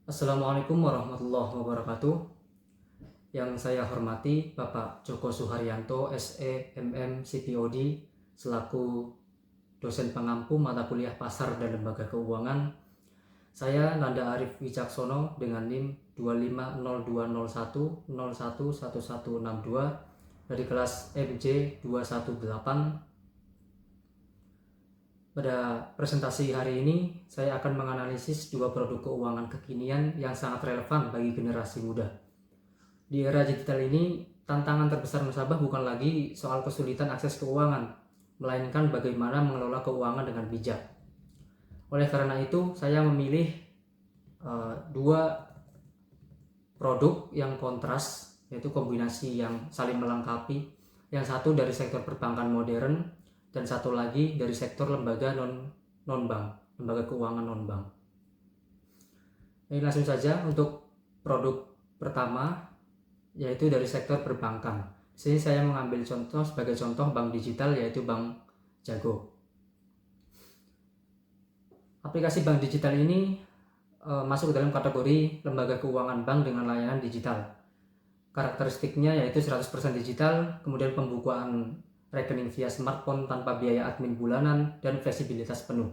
Assalamualaikum warahmatullahi wabarakatuh. Yang saya hormati Bapak Joko Suharyanto, SE, MM, CPOD, selaku dosen pengampu mata kuliah pasar dan lembaga keuangan. Saya Nanda Arif Wicaksono dengan NIM 250201011162 dari kelas MJ 218. Pada presentasi hari ini, saya akan menganalisis dua produk keuangan kekinian yang sangat relevan bagi generasi muda. Di era digital ini, tantangan terbesar nasabah bukan lagi soal kesulitan akses keuangan, melainkan bagaimana mengelola keuangan dengan bijak. Oleh karena itu, saya memilih dua produk yang kontras, yaitu kombinasi yang saling melengkapi. Yang satu dari sektor perbankan modern, dan satu lagi dari sektor lembaga non-bank, lembaga keuangan non-bank. Ini langsung saja untuk produk pertama, yaitu dari sektor perbankan. Di sini saya mengambil contoh sebagai contoh bank digital, yaitu Bank Jago. Aplikasi bank digital ini masuk ke dalam kategori lembaga keuangan bank dengan layanan digital. Karakteristiknya yaitu 100% digital, kemudian pembukuan rekening via smartphone tanpa biaya admin bulanan, dan fleksibilitas penuh.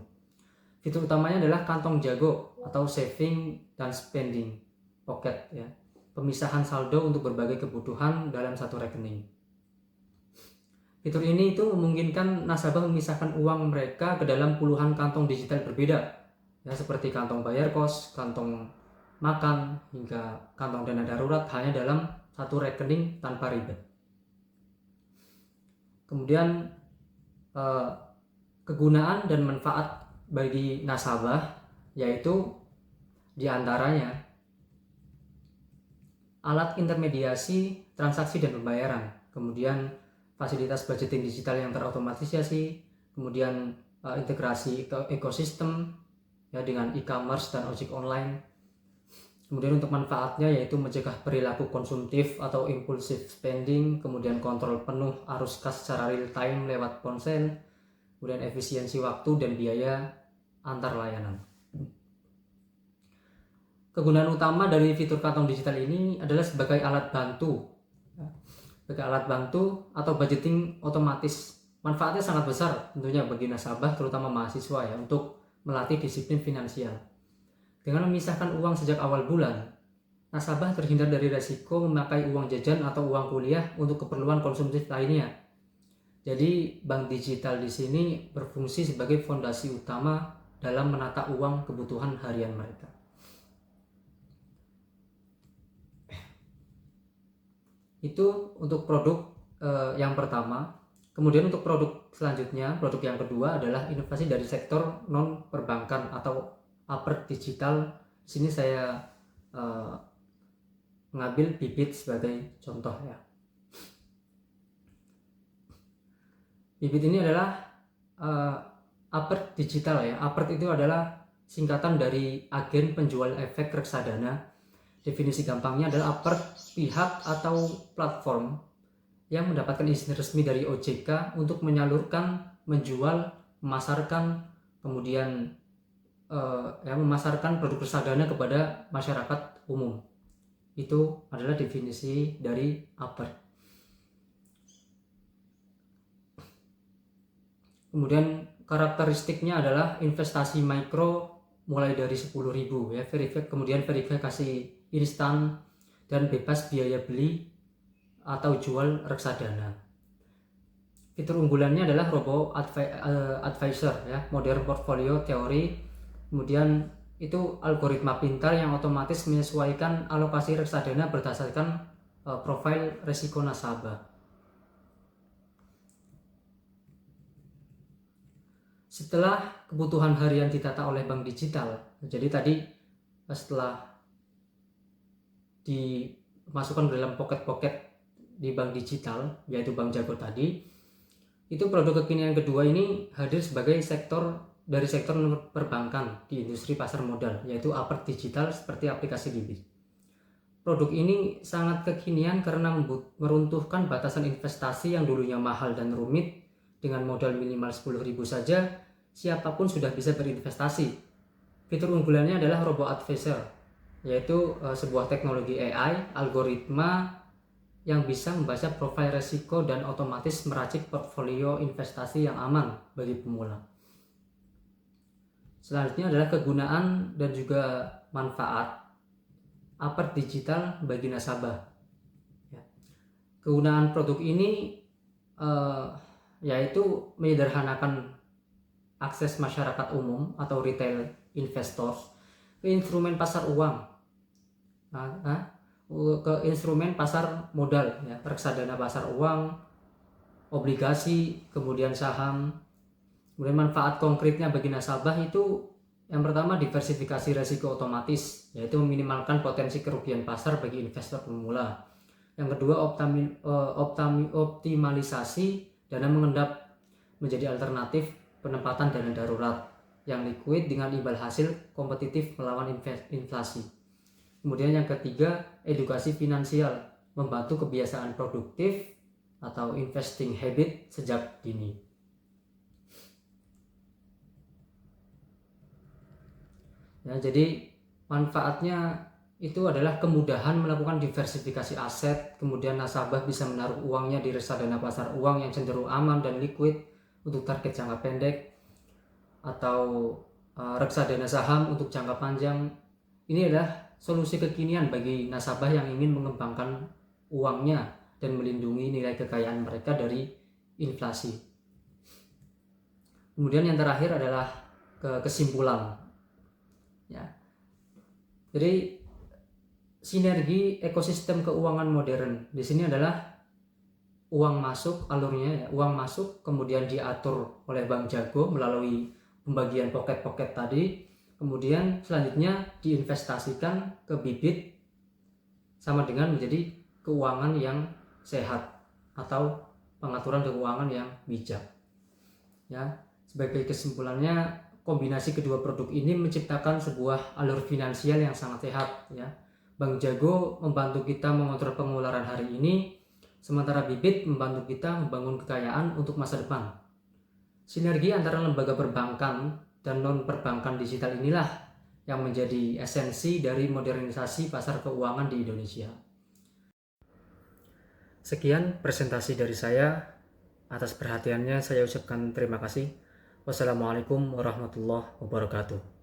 Fitur utamanya adalah kantong jago atau saving dan spending pocket, ya. Pemisahan saldo untuk berbagai kebutuhan dalam satu rekening. Fitur ini itu memungkinkan nasabah memisahkan uang mereka ke dalam puluhan kantong digital berbeda, ya, seperti kantong bayar kos, kantong makan, hingga kantong dana darurat hanya dalam satu rekening tanpa ribet. Kemudian kegunaan dan manfaat bagi nasabah yaitu diantaranya alat intermediasi transaksi dan pembayaran, kemudian fasilitas budgeting digital yang terotomatisasi, kemudian integrasi ekosistem, ya, dengan e-commerce dan ojek online. Kemudian untuk manfaatnya yaitu mencegah perilaku konsumtif atau impulsif spending, kemudian kontrol penuh arus kas secara real time lewat ponsel, kemudian efisiensi waktu dan biaya antar layanan. Kegunaan utama dari fitur kantong digital ini adalah sebagai alat bantu, atau budgeting otomatis. Manfaatnya sangat besar tentunya bagi nasabah, terutama mahasiswa, ya, untuk melatih disiplin finansial. Dengan memisahkan uang sejak awal bulan, nasabah terhindar dari resiko memakai uang jajan atau uang kuliah untuk keperluan konsumtif lainnya. Jadi bank digital di sini berfungsi sebagai fondasi utama dalam menata uang kebutuhan harian mereka. Itu untuk produk yang pertama. Kemudian untuk produk selanjutnya, produk yang kedua adalah inovasi dari sektor non perbankan atau upper digital. Di sini saya mengambil Bibit sebagai contoh, ya. Bibit ini adalah upper digital, ya. Upper itu adalah singkatan dari agen penjual efek reksadana. Definisi gampangnya adalah upper pihak atau platform yang mendapatkan izin resmi dari OJK untuk menyalurkan, menjual, memasarkan, kemudian memasarkan produk reksadana kepada masyarakat umum. Itu adalah definisi dari upper. Kemudian karakteristiknya adalah investasi mikro mulai dari 10.000, ya, kemudian verifikasi instan dan bebas biaya beli atau jual reksadana. Fitur unggulannya adalah robo advisor, ya, modern portfolio teori, kemudian itu algoritma pintar yang otomatis menyesuaikan alokasi reksadana berdasarkan profil risiko nasabah. Setelah kebutuhan harian ditata oleh bank digital, jadi tadi setelah dimasukkan ke dalam pocket di bank digital, yaitu Bank Jago tadi, itu produk kekinian kedua ini hadir sebagai sektor perbankan di industri pasar modal, yaitu upper digital seperti aplikasi Bibit. Produk ini sangat kekinian karena meruntuhkan batasan investasi yang dulunya mahal dan rumit. Dengan modal minimal 10.000 saja, siapapun sudah bisa berinvestasi. Fitur unggulannya adalah robo advisor, yaitu sebuah teknologi AI, algoritma yang bisa membaca profil resiko dan otomatis meracik portfolio investasi yang aman bagi pemula. Selanjutnya adalah kegunaan dan juga manfaat apart digital bagi nasabah. Kegunaan produk ini yaitu menyederhanakan akses masyarakat umum atau retail investors ke instrumen pasar uang, ke instrumen pasar modal, ya, reksadana pasar uang, obligasi, kemudian saham. Kemudian manfaat konkretnya bagi nasabah itu yang pertama diversifikasi risiko otomatis, yaitu meminimalkan potensi kerugian pasar bagi investor pemula. Yang kedua optimalisasi dana mengendap menjadi alternatif penempatan dana darurat yang liquid dengan imbal hasil kompetitif melawan inflasi. Kemudian yang ketiga edukasi finansial, membantu kebiasaan produktif atau investing habit sejak dini. Ya, jadi manfaatnya itu adalah kemudahan melakukan diversifikasi aset, kemudian nasabah bisa menaruh uangnya di reksadana pasar uang yang cenderung aman dan liquid untuk target jangka pendek, atau reksadana saham untuk jangka panjang. Ini adalah solusi kekinian bagi nasabah yang ingin mengembangkan uangnya dan melindungi nilai kekayaan mereka dari inflasi. Kemudian yang terakhir adalah kesimpulan. Ya. Jadi sinergi ekosistem keuangan modern di sini adalah uang masuk, alurnya ya, uang masuk kemudian diatur oleh Bank Jago melalui pembagian poket-poket tadi, kemudian selanjutnya diinvestasikan ke bibit sama dengan menjadi keuangan yang sehat atau pengaturan keuangan yang bijak. Ya, sebagai kesimpulannya, kombinasi kedua produk ini menciptakan sebuah alur finansial yang sangat sehat, ya. Bank Jago membantu kita mengontrol pengeluaran hari ini, sementara bibit membantu kita membangun kekayaan untuk masa depan. Sinergi antara lembaga perbankan dan non-perbankan digital inilah yang menjadi esensi dari modernisasi pasar keuangan di Indonesia. Sekian presentasi dari saya. Atas perhatiannya saya ucapkan terima kasih. Wassalamualaikum warahmatullahi wabarakatuh.